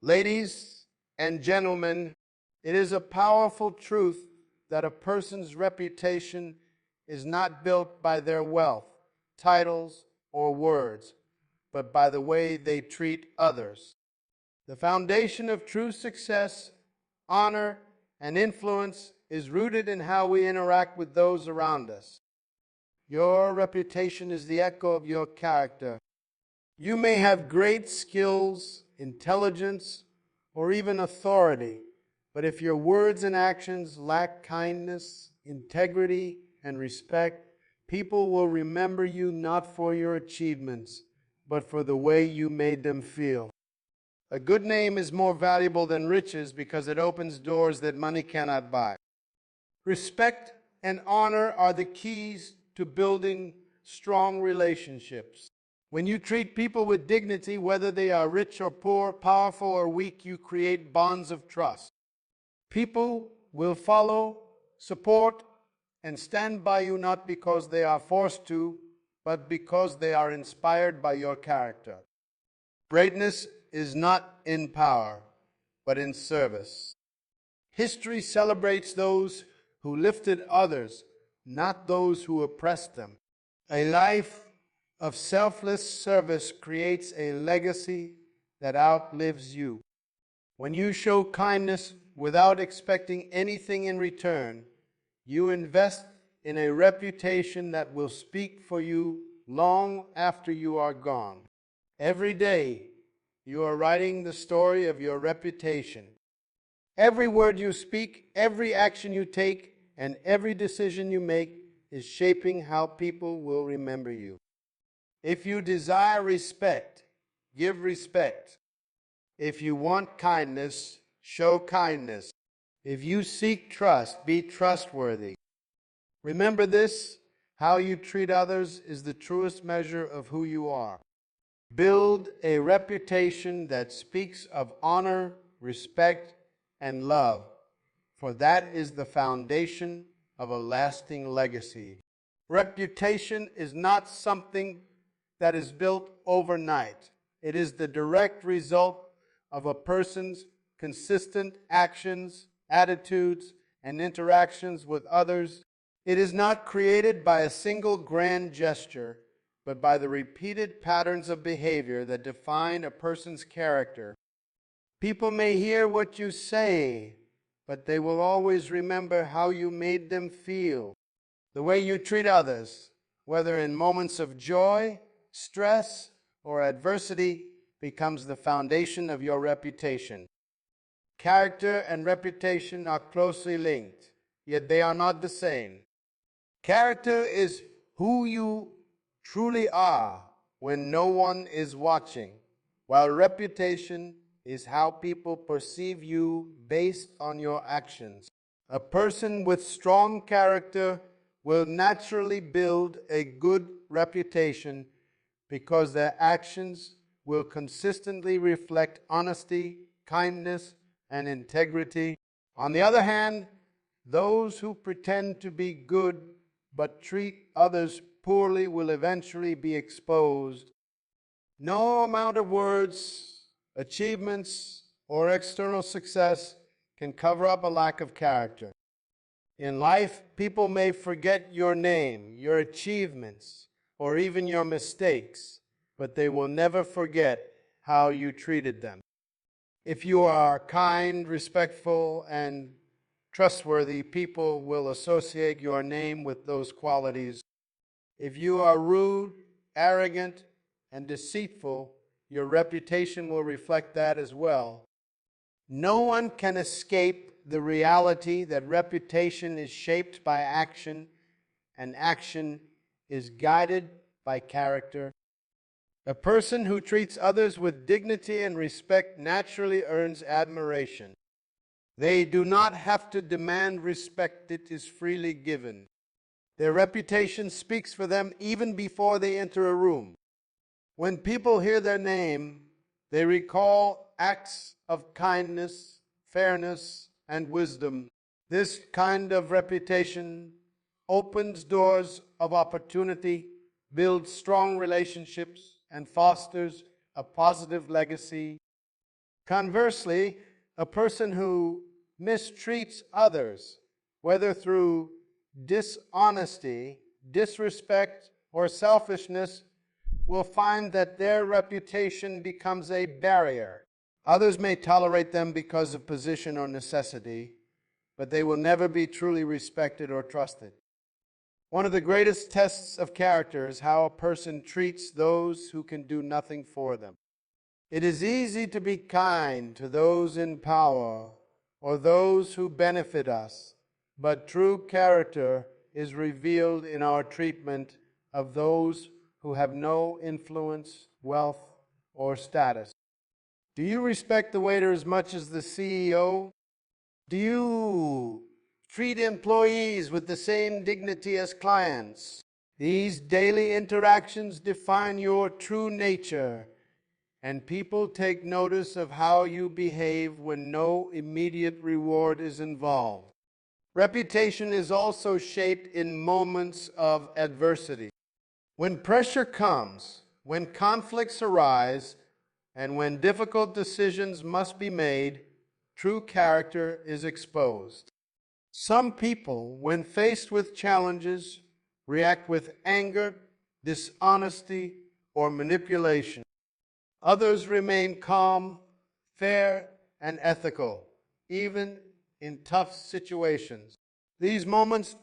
Ladies and gentlemen, it is a powerful truth that a person's reputation is not built by their wealth, titles, or words, but by the way they treat others. The foundation of true success, honor, and influence is rooted in how we interact with those around us. Your reputation is the echo of your character. You may have great skills, intelligence, or even authority, but if your words and actions lack kindness, integrity, and respect, people will remember you not for your achievements, but for the way you made them feel. A good name is more valuable than riches because it opens doors that money cannot buy. Respect and honor are the keys to building strong relationships. When you treat people with dignity, whether they are rich or poor, powerful or weak, you create bonds of trust. People will follow, support, and stand by you not because they are forced to, but because they are inspired by your character. Greatness is not in power, but in service. History celebrates those who lifted others, not those who oppressed them. A life of selfless service creates a legacy that outlives you. When you show kindness without expecting anything in return, you invest in a reputation that will speak for you long after you are gone. Every day, you are writing the story of your reputation. Every word you speak, every action you take, and every decision you make is shaping how people will remember you. If you desire respect, give respect. If you want kindness, show kindness. If you seek trust, be trustworthy. Remember this: how you treat others is the truest measure of who you are. Build a reputation that speaks of honor, respect, and love, for that is the foundation of a lasting legacy. Reputation is not something that is built overnight. It is the direct result of a person's consistent actions, attitudes, and interactions with others. It is not created by a single grand gesture, but by the repeated patterns of behavior that define a person's character. People may hear what you say, but they will always remember how you made them feel. The way you treat others, whether in moments of joy, stress, or adversity, becomes the foundation of your reputation. Character and reputation are closely linked, yet they are not the same. Character is who you truly are when no one is watching, while reputation is how people perceive you based on your actions. A person with strong character will naturally build a good reputation because their actions will consistently reflect honesty, kindness, and integrity. On the other hand, those who pretend to be good but treat others poorly will eventually be exposed. No amount of words, achievements, or external success can cover up a lack of character. In life, people may forget your name, your achievements, or even your mistakes, but they will never forget how you treated them. If you are kind, respectful, and trustworthy, people will associate your name with those qualities. If you are rude, arrogant, and deceitful, your reputation will reflect that as well. No one can escape the reality that reputation is shaped by action, and action is guided by character. A person who treats others with dignity and respect naturally earns admiration. They do not have to demand respect, it is freely given. Their reputation speaks for them even before they enter a room. When people hear their name, they recall acts of kindness, fairness, and wisdom. This kind of reputation opens doors of opportunity, builds strong relationships, and fosters a positive legacy. Conversely, a person who mistreats others, whether through dishonesty, disrespect, or selfishness, will find that their reputation becomes a barrier. Others may tolerate them because of position or necessity, but they will never be truly respected or trusted. One of the greatest tests of character is how a person treats those who can do nothing for them. It is easy to be kind to those in power or those who benefit us, but true character is revealed in our treatment of those who have no influence, wealth, or status. Do you respect the waiter as much as the CEO? Do you treat employees with the same dignity as clients? These daily interactions define your true nature, and people take notice of how you behave when no immediate reward is involved. Reputation is also shaped in moments of adversity. When pressure comes, when conflicts arise, and when difficult decisions must be made, true character is exposed. Some people, when faced with challenges, react with anger, dishonesty, or manipulation. Others remain calm, fair, and ethical, even in tough situations. These moments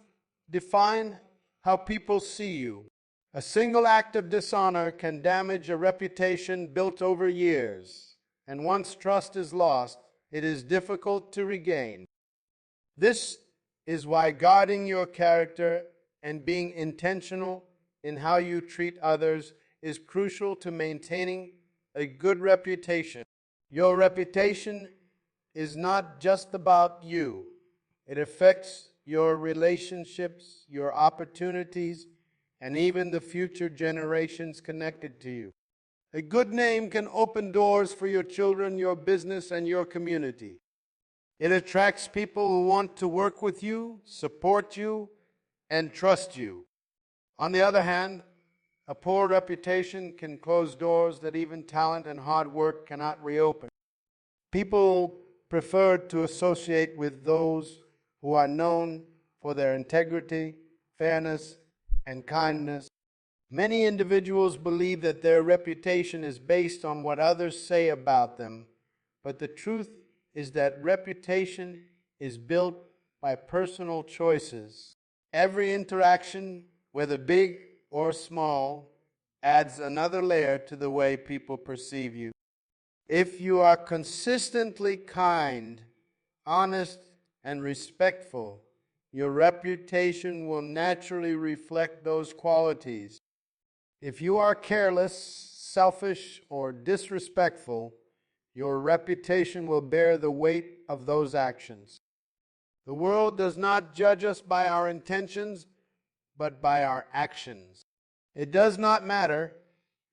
define how people see you. A single act of dishonor can damage a reputation built over years, and once trust is lost, it is difficult to regain. This is why guarding your character and being intentional in how you treat others is crucial to maintaining a good reputation. Your reputation is not just about you. It affects your relationships, your opportunities, and even the future generations connected to you. A good name can open doors for your children, your business, and your community. It attracts people who want to work with you, support you, and trust you. On the other hand, a poor reputation can close doors that even talent and hard work cannot reopen. People prefer to associate with those who are known for their integrity, fairness, and kindness. Many individuals believe that their reputation is based on what others say about them, but the truth is that reputation is built by personal choices. Every interaction, whether big or small, adds another layer to the way people perceive you. If you are consistently kind, honest, and respectful, your reputation will naturally reflect those qualities. If you are careless, selfish, or disrespectful, your reputation will bear the weight of those actions. The world does not judge us by our intentions, but by our actions. It does not matter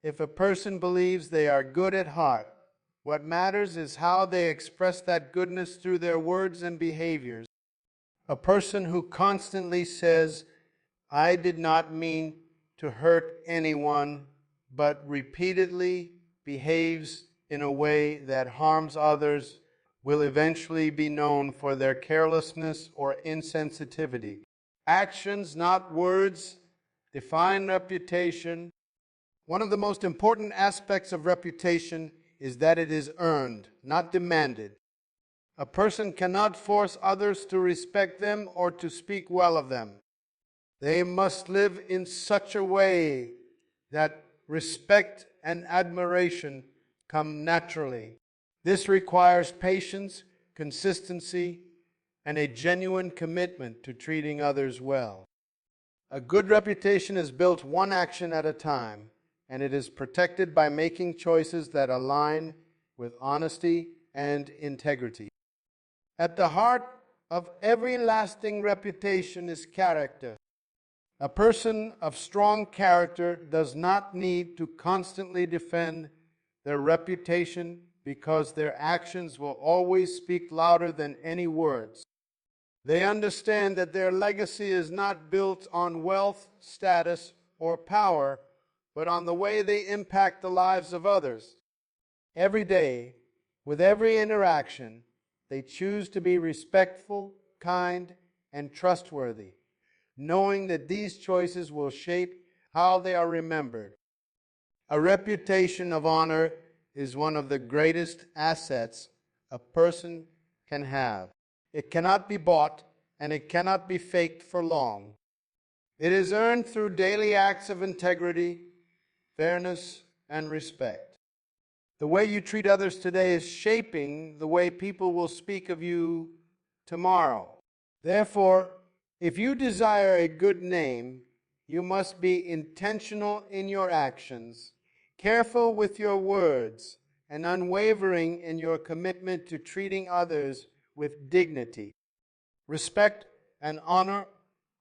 if a person believes they are good at heart. What matters is how they express that goodness through their words and behaviors. A person who constantly says, "I did not mean to hurt anyone," but repeatedly behaves in a way that harms others, will eventually be known for their carelessness or insensitivity. Actions, not words, define reputation. One of the most important aspects of reputation is that it is earned, not demanded. A person cannot force others to respect them or to speak well of them. They must live in such a way that respect and admiration come naturally. This requires patience, consistency, and a genuine commitment to treating others well. A good reputation is built one action at a time, and it is protected by making choices that align with honesty and integrity. At the heart of every lasting reputation is character. A person of strong character does not need to constantly defend their reputation because their actions will always speak louder than any words. They understand that their legacy is not built on wealth, status, or power, but on the way they impact the lives of others. Every day, With every interaction, they choose to be respectful, kind, and trustworthy, knowing that these choices will shape how they are remembered. A reputation of honor is one of the greatest assets a person can have. It cannot be bought, and it cannot be faked for long. It is earned through daily acts of integrity, fairness, and respect. The way you treat others today is shaping the way people will speak of you tomorrow. Therefore, if you desire a good name, you must be intentional in your actions, careful with your words, and unwavering in your commitment to treating others with dignity. Respect and honor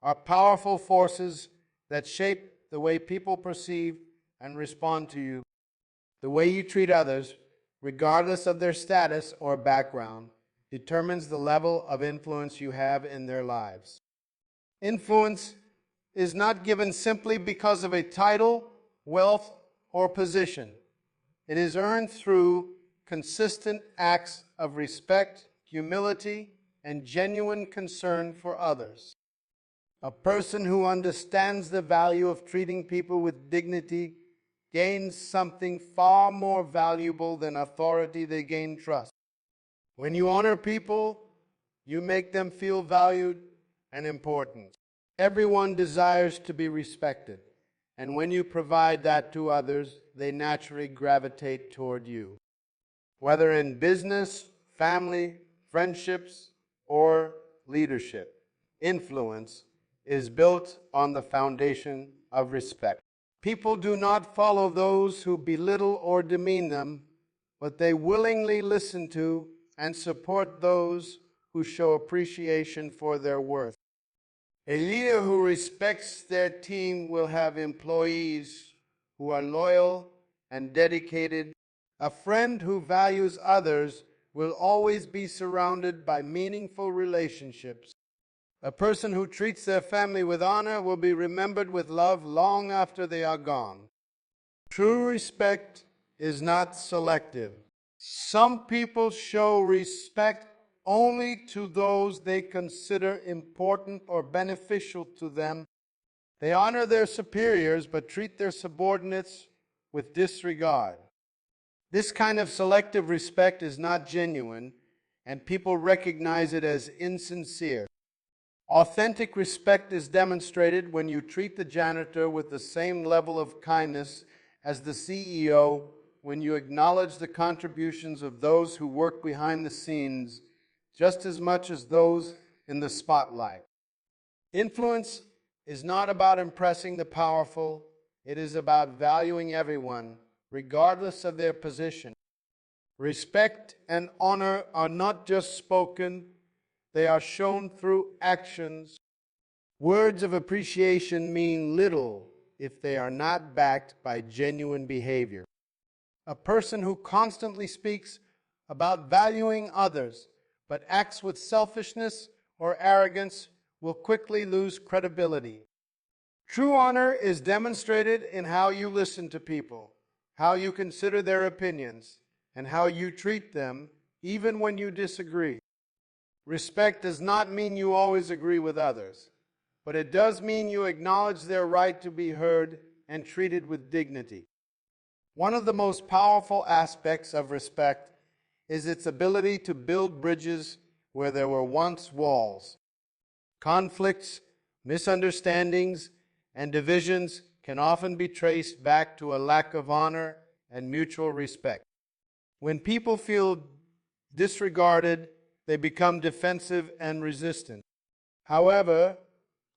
are powerful forces that shape the way people perceive and respond to you. The way you treat others, regardless of their status or background, determines the level of influence you have in their lives. Influence is not given simply because of a title, wealth, or position. It is earned through consistent acts of respect, humility, and genuine concern for others. A person who understands the value of treating people with dignity gains something far more valuable than authority. They gain trust. When you honor people, you make them feel valued and important. Everyone desires to be respected, and when you provide that to others, they naturally gravitate toward you. Whether in business, family, friendships, or leadership, influence is built on the foundation of respect. People do not follow those who belittle or demean them, but they willingly listen to and support those who show appreciation for their worth. A leader who respects their team will have employees who are loyal and dedicated. A friend who values others will always be surrounded by meaningful relationships. A person who treats their family with honor will be remembered with love long after they are gone. True respect is not selective. Some people show respect only to those they consider important or beneficial to them. They honor their superiors but treat their subordinates with disregard. This kind of selective respect is not genuine, and people recognize it as insincere. Authentic respect is demonstrated when you treat the janitor with the same level of kindness as the CEO, when you acknowledge the contributions of those who work behind the scenes just as much as those in the spotlight. Influence is not about impressing the powerful. It is about valuing everyone, regardless of their position. Respect and honor are not just spoken, they are shown through actions. Words of appreciation mean little if they are not backed by genuine behavior. A person who constantly speaks about valuing others but acts with selfishness or arrogance will quickly lose credibility. True honor is demonstrated in how you listen to people, how you consider their opinions, and how you treat them even when you disagree. Respect does not mean you always agree with others, but it does mean you acknowledge their right to be heard and treated with dignity. One of the most powerful aspects of respect is its ability to build bridges where there were once walls. Conflicts, misunderstandings, and divisions can often be traced back to a lack of honor and mutual respect. When people feel disregarded, they become defensive and resistant. However,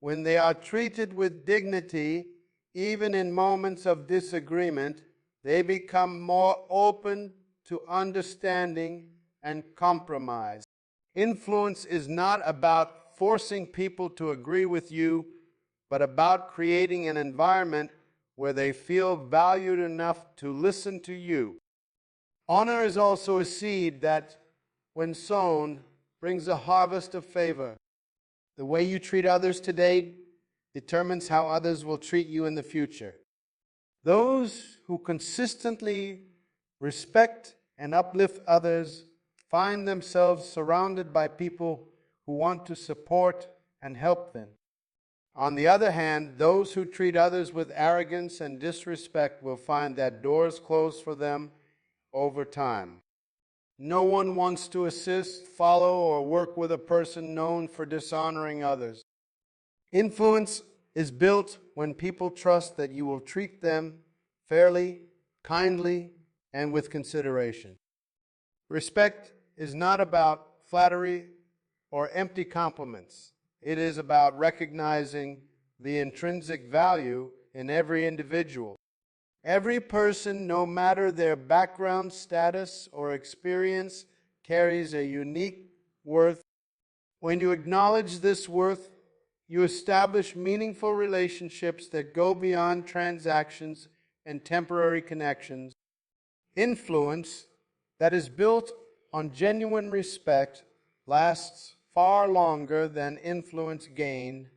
when they are treated with dignity, even in moments of disagreement, they become more open to understanding and compromise. Influence is not about forcing people to agree with you, but about creating an environment where they feel valued enough to listen to you. Honor is also a seed that, when sown, brings a harvest of favor. The way you treat others today determines how others will treat you in the future. Those who consistently respect and uplift others find themselves surrounded by people who want to support and help them. On the other hand, those who treat others with arrogance and disrespect will find that doors close for them over time. No one wants to assist, follow, or work with a person known for dishonoring others. Influence is built when people trust that you will treat them fairly, kindly, and with consideration. Respect is not about flattery or empty compliments. It is about recognizing the intrinsic value in every individual. Every person, no matter their background, status, or experience, carries a unique worth. When you acknowledge this worth, you establish meaningful relationships that go beyond transactions and temporary connections. Influence that is built on genuine respect lasts far longer than influence gained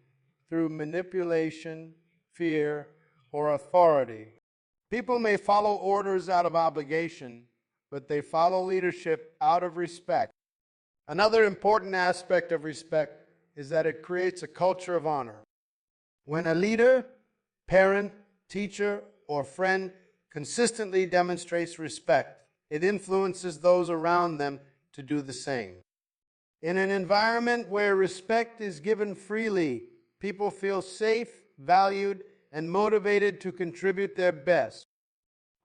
through manipulation, fear, or authority. People may follow orders out of obligation, but they follow leadership out of respect. Another important aspect of respect is that it creates a culture of honor. When a leader, parent, teacher, or friend consistently demonstrates respect, it influences those around them to do the same. In an environment where respect is given freely, people feel safe, valued, and motivated to contribute their best.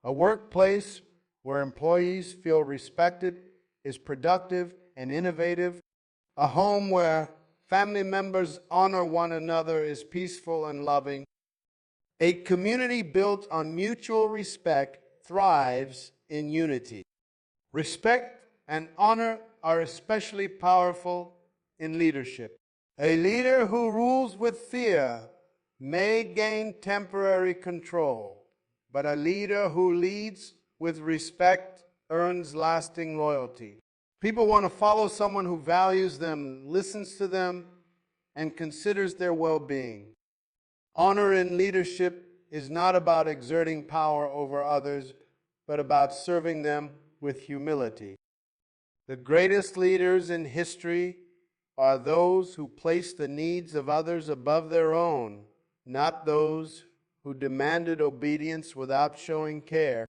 A workplace where employees feel respected is productive and innovative. A home where family members honor one another is peaceful and loving. A community built on mutual respect thrives in unity. Respect and honor are especially powerful in leadership. A leader who rules with fear may gain temporary control, but a leader who leads with respect earns lasting loyalty. People want to follow someone who values them, listens to them, and considers their well-being. Honor in leadership is not about exerting power over others, but about serving them with humility. The greatest leaders in history are those who place the needs of others above their own, not those who demanded obedience without showing care.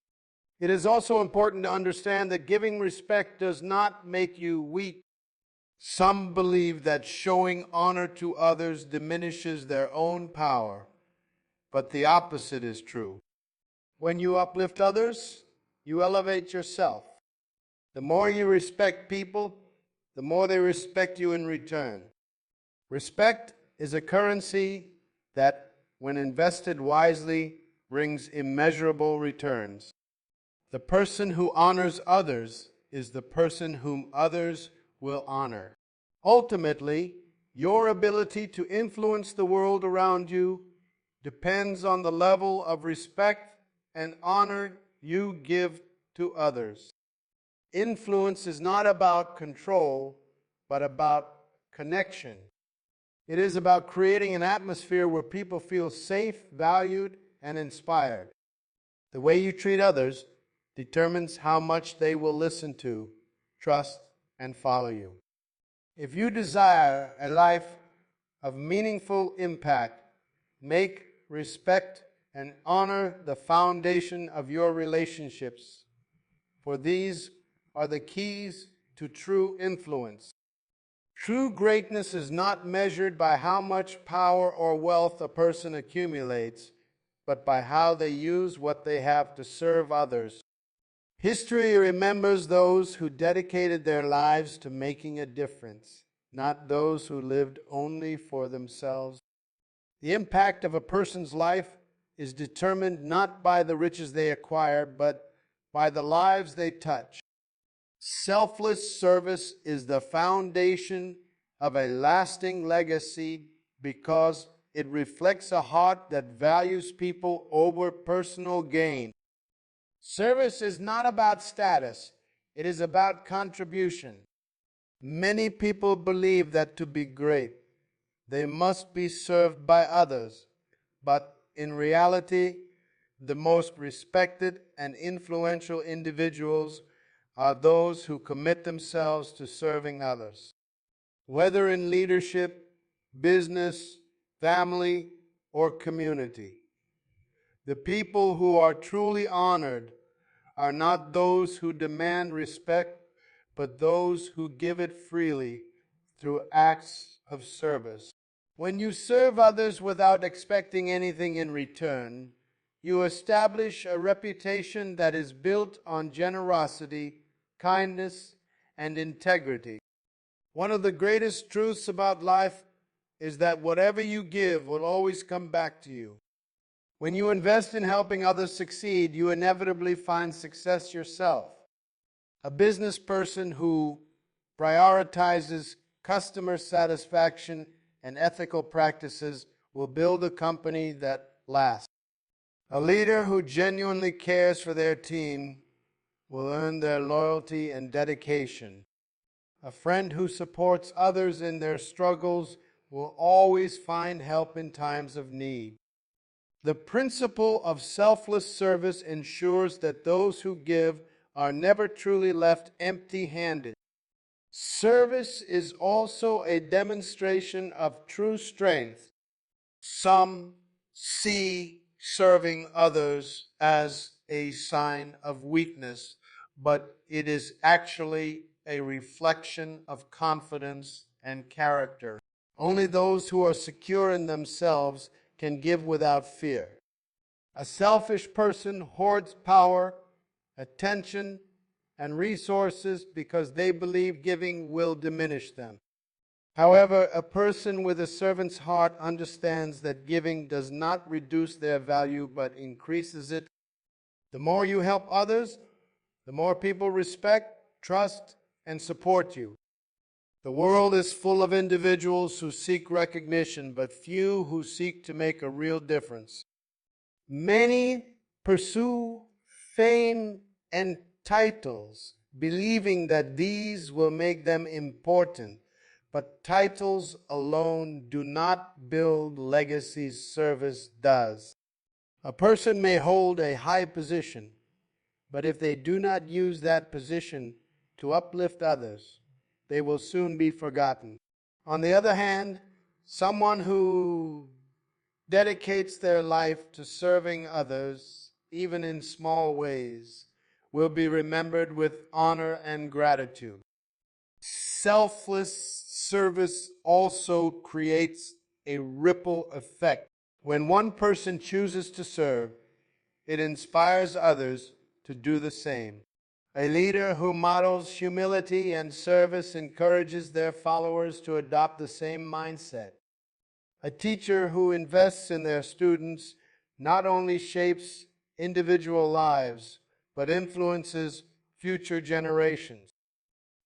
It is also important to understand that giving respect does not make you weak. Some believe that showing honor to others diminishes their own power, but the opposite is true. When you uplift others, you elevate yourself. The more you respect people, the more they respect you in return. Respect is a currency that, when invested wisely, brings immeasurable returns. The person who honors others is the person whom others will honor. Ultimately, your ability to influence the world around you depends on the level of respect and honor you give to others. Influence is not about control, but about connection. It is about creating an atmosphere where people feel safe, valued, and inspired. The way you treat others determines how much they will listen to, trust, and follow you. If you desire a life of meaningful impact, make respect and honor the foundation of your relationships, for these are the keys to true influence. True greatness is not measured by how much power or wealth a person accumulates, but by how they use what they have to serve others. History remembers those who dedicated their lives to making a difference, not those who lived only for themselves. The impact of a person's life is determined not by the riches they acquire, but by the lives they touch. Selfless service is the foundation of a lasting legacy because it reflects a heart that values people over personal gain. Service is not about status, it is about contribution. Many people believe that to be great, they must be served by others, but in reality, the most respected and influential individuals are those who commit themselves to serving others. Whether in leadership, business, family, or community, the people who are truly honored are not those who demand respect, but those who give it freely through acts of service. When you serve others without expecting anything in return, you establish a reputation that is built on generosity, kindness, and integrity. One of the greatest truths about life is that whatever you give will always come back to you. When you invest in helping others succeed, you inevitably find success yourself. A business person who prioritizes customer satisfaction and ethical practices will build a company that lasts. A leader who genuinely cares for their team will earn their loyalty and dedication. A friend who supports others in their struggles will always find help in times of need. The principle of selfless service ensures that those who give are never truly left empty-handed. Service is also a demonstration of true strength. Some see serving others as a sign of weakness, but it is actually a reflection of confidence and character. Only those who are secure in themselves can give without fear. A selfish person hoards power, attention, and resources because they believe giving will diminish them. However, a person with a servant's heart understands that giving does not reduce their value but increases it. The more you help others, the more people respect, trust, and support you. The world is full of individuals who seek recognition, but few who seek to make a real difference. Many pursue fame and titles, believing that these will make them important. But titles alone do not build legacies, service does. A person may hold a high position, but if they do not use that position to uplift others, they will soon be forgotten. On the other hand, someone who dedicates their life to serving others, even in small ways, will be remembered with honor and gratitude. Selfless service also creates a ripple effect. When one person chooses to serve, it inspires others to do the same. A leader who models humility and service encourages their followers to adopt the same mindset. A teacher who invests in their students not only shapes individual lives, but influences future generations.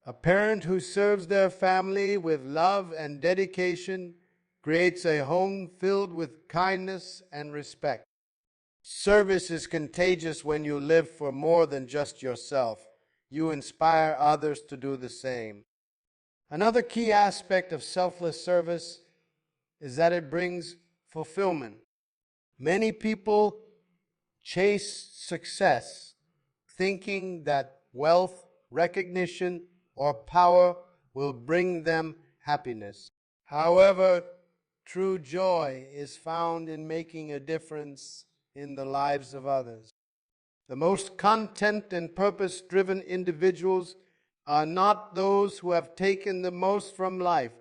A parent who serves their family with love and dedication creates a home filled with kindness and respect. Service is contagious when you live for more than just yourself. You inspire others to do the same. Another key aspect of selfless service is that it brings fulfillment. Many people chase success, thinking that wealth, recognition, or power will bring them happiness. However, true joy is found in making a difference in the lives of others. The most content and purpose-driven individuals are not those who have taken the most from life,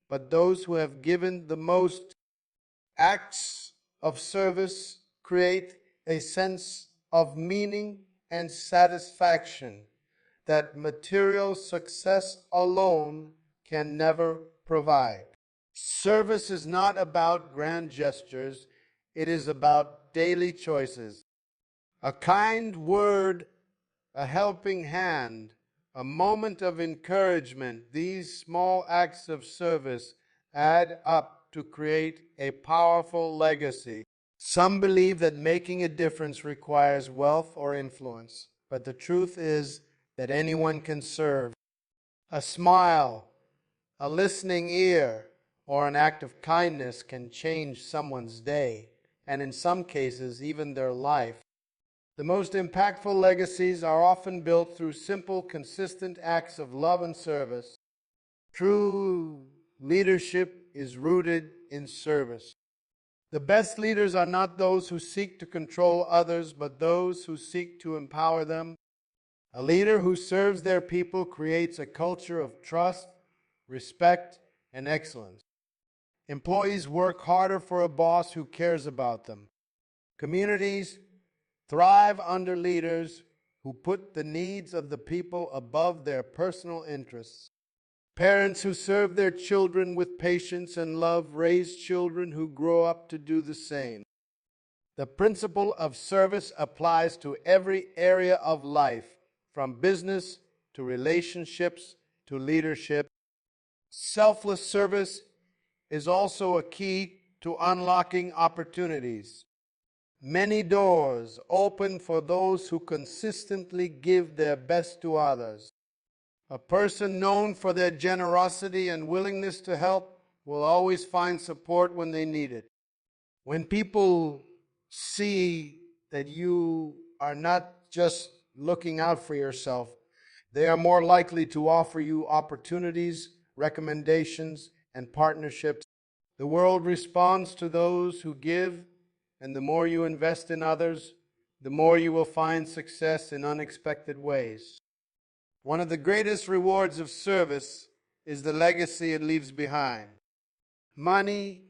but those who have given the most. Acts of service create a sense of meaning and satisfaction that material success alone can never provide. Service is not about grand gestures, it is about daily choices. A kind word, a helping hand, a moment of encouragement, these small acts of service add up to create a powerful legacy. Some believe that making a difference requires wealth or influence, but the truth is that anyone can serve. A smile, a listening ear, or an act of kindness can change someone's day, and in some cases, even their life. The most impactful legacies are often built through simple, consistent acts of love and service. True leadership is rooted in service. The best leaders are not those who seek to control others, but those who seek to empower them. A leader who serves their people creates a culture of trust, respect, and excellence. Employees work harder for a boss who cares about them. Communities thrive under leaders who put the needs of the people above their personal interests. Parents who serve their children with patience and love raise children who grow up to do the same. The principle of service applies to every area of life, from business to relationships to leadership. Selfless service is also a key to unlocking opportunities. Many doors open for those who consistently give their best to others. A person known for their generosity and willingness to help will always find support when they need it. When people see that you are not just looking out for yourself, they are more likely to offer you opportunities, recommendations, and partnerships. The world responds to those who give, and the more you invest in others, the more you will find success in unexpected ways. One of the greatest rewards of service is the legacy it leaves behind. Money,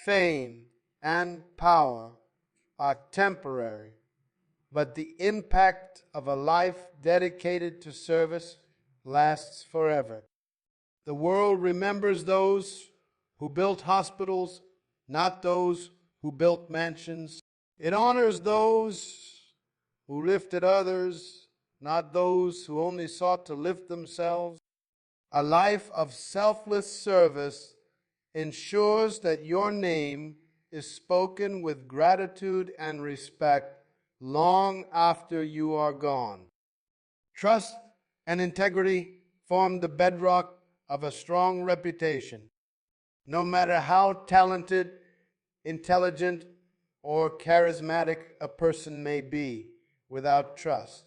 fame, and power are temporary, but the impact of a life dedicated to service lasts forever. The world remembers those who built hospitals, not those who built mansions. It honors those who lifted others, not those who only sought to lift themselves. A life of selfless service ensures that your name is spoken with gratitude and respect long after you are gone. Trust and integrity form the bedrock of a strong reputation. No matter how talented, intelligent, or charismatic a person may be, without trust,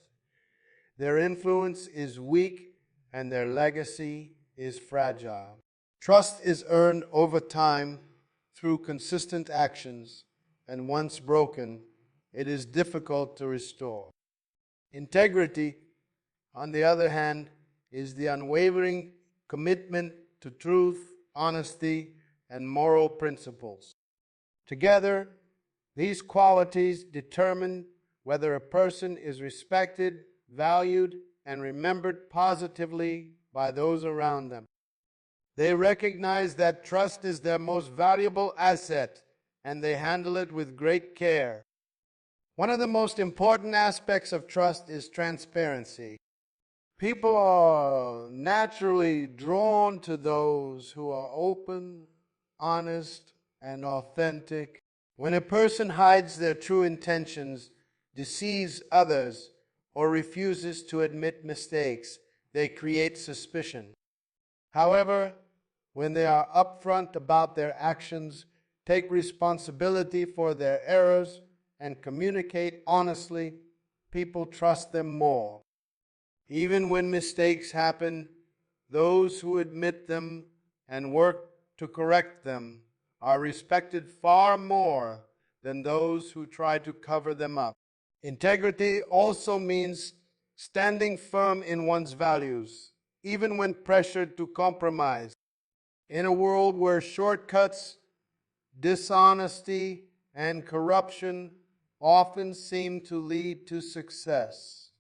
their influence is weak and their legacy is fragile. Trust is earned over time through consistent actions, and once broken, it is difficult to restore. Integrity, on the other hand, is the unwavering commitment to truth, honesty, and moral principles. Together, these qualities determine whether a person is respected, valued, and remembered positively by those around them. They recognize that trust is their most valuable asset, and they handle it with great care. One of the most important aspects of trust is transparency. People are naturally drawn to those who are open, honest, and authentic. When a person hides their true intentions, deceives others, or refuses to admit mistakes, they create suspicion. However, when they are upfront about their actions, take responsibility for their errors, and communicate honestly, people trust them more. Even when mistakes happen, those who admit them and work to correct them are respected far more than those who try to cover them up. Integrity also means standing firm in one's values, even when pressured to compromise. In a world where shortcuts, dishonesty, and corruption often seem to lead to success,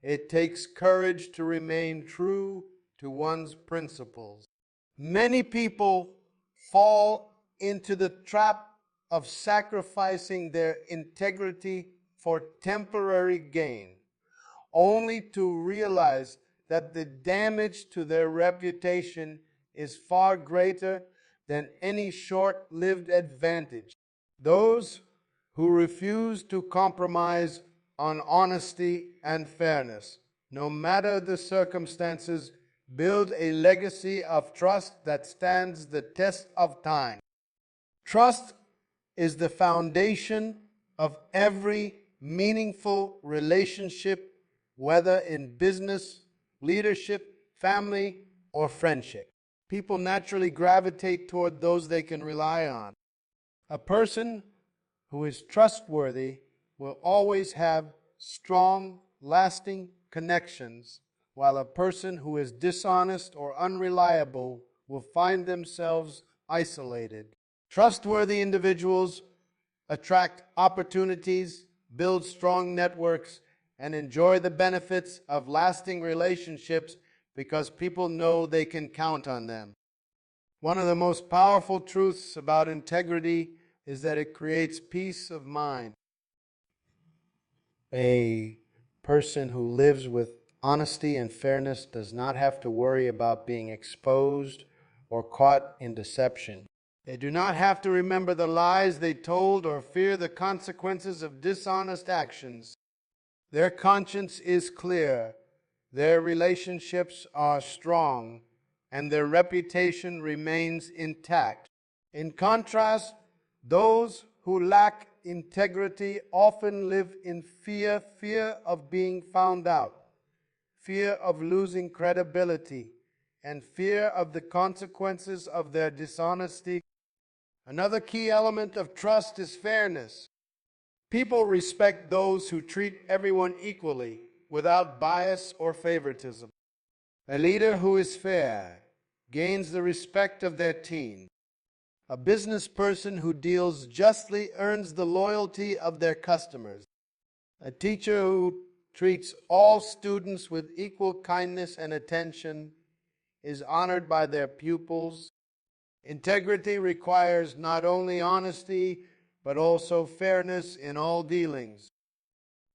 it takes courage to remain true to one's principles. Many people fall into the trap of sacrificing their integrity for temporary gain, only to realize that the damage to their reputation is far greater than any short-lived advantage. Those who refuse to compromise on honesty and fairness, no matter the circumstances, build a legacy of trust that stands the test of time. Trust is the foundation of every meaningful relationship, whether in business, leadership, family, or friendship. People naturally gravitate toward those they can rely on. A person who is trustworthy will always have strong, lasting connections, while a person who is dishonest or unreliable will find themselves isolated. Trustworthy individuals attract opportunities, build strong networks, and enjoy the benefits of lasting relationships because people know they can count on them. One of the most powerful truths about integrity is that it creates peace of mind. A person who lives with honesty and fairness does not have to worry about being exposed or caught in deception. They do not have to remember the lies they told or fear the consequences of dishonest actions. Their conscience is clear, their relationships are strong, and their reputation remains intact. In contrast, those who lack integrity often live in fear of being found out, fear of losing credibility, and fear of the consequences of their dishonesty. Another key element of trust is fairness. People respect those who treat everyone equally without bias or favoritism. A leader who is fair gains the respect of their team. A business person who deals justly earns the loyalty of their customers. A teacher who treats all students with equal kindness and attention is honored by their pupils. Integrity requires not only honesty, but also fairness in all dealings.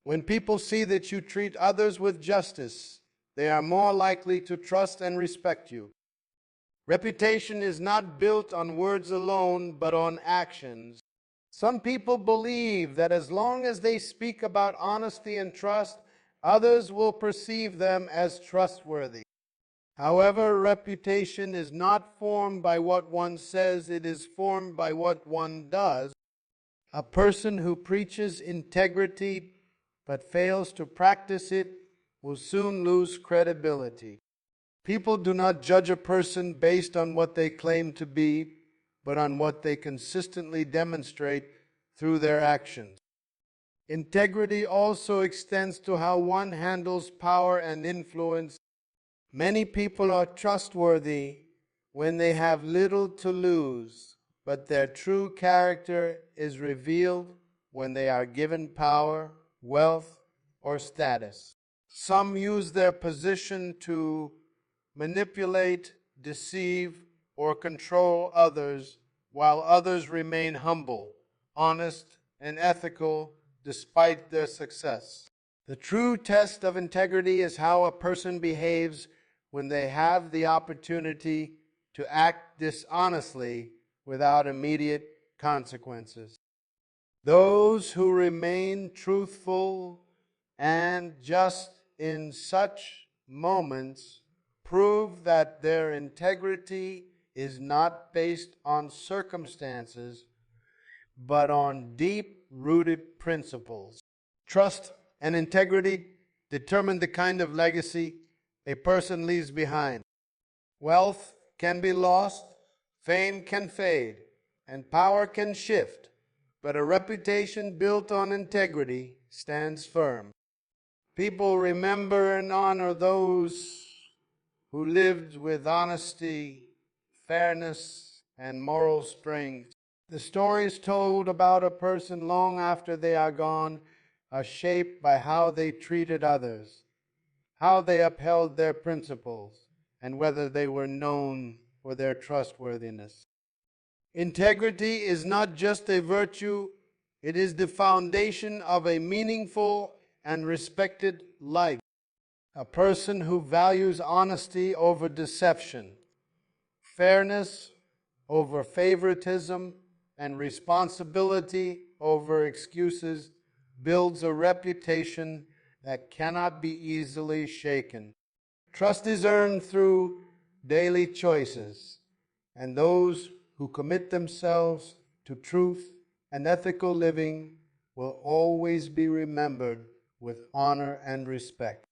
When people see that you treat others with justice, they are more likely to trust and respect you. Reputation is not built on words alone, but on actions. Some people believe that as long as they speak about honesty and trust, others will perceive them as trustworthy. However, reputation is not formed by what one says, it is formed by what one does. A person who preaches integrity but fails to practice it will soon lose credibility. People do not judge a person based on what they claim to be, but on what they consistently demonstrate through their actions. Integrity also extends to how one handles power and influence. Many people are trustworthy when they have little to lose, but their true character is revealed when they are given power, wealth, or status. Some use their position to manipulate, deceive, or control others, while others remain humble, honest, and ethical despite their success. The true test of integrity is how a person behaves when they have the opportunity to act dishonestly without immediate consequences. Those who remain truthful and just in such moments prove that their integrity is not based on circumstances, but on deep-rooted principles. Trust and integrity determine the kind of legacy a person leaves behind. Wealth can be lost, fame can fade, and power can shift, but a reputation built on integrity stands firm. People remember and honor those who lived with honesty, fairness, and moral strength. The stories told about a person long after they are gone are shaped by how they treated others, how they upheld their principles, and whether they were known for their trustworthiness. Integrity is not just a virtue, it is the foundation of a meaningful and respected life. A person who values honesty over deception, fairness over favoritism, and responsibility over excuses builds a reputation that cannot be easily shaken. Trust is earned through daily choices, and those who commit themselves to truth and ethical living will always be remembered with honor and respect.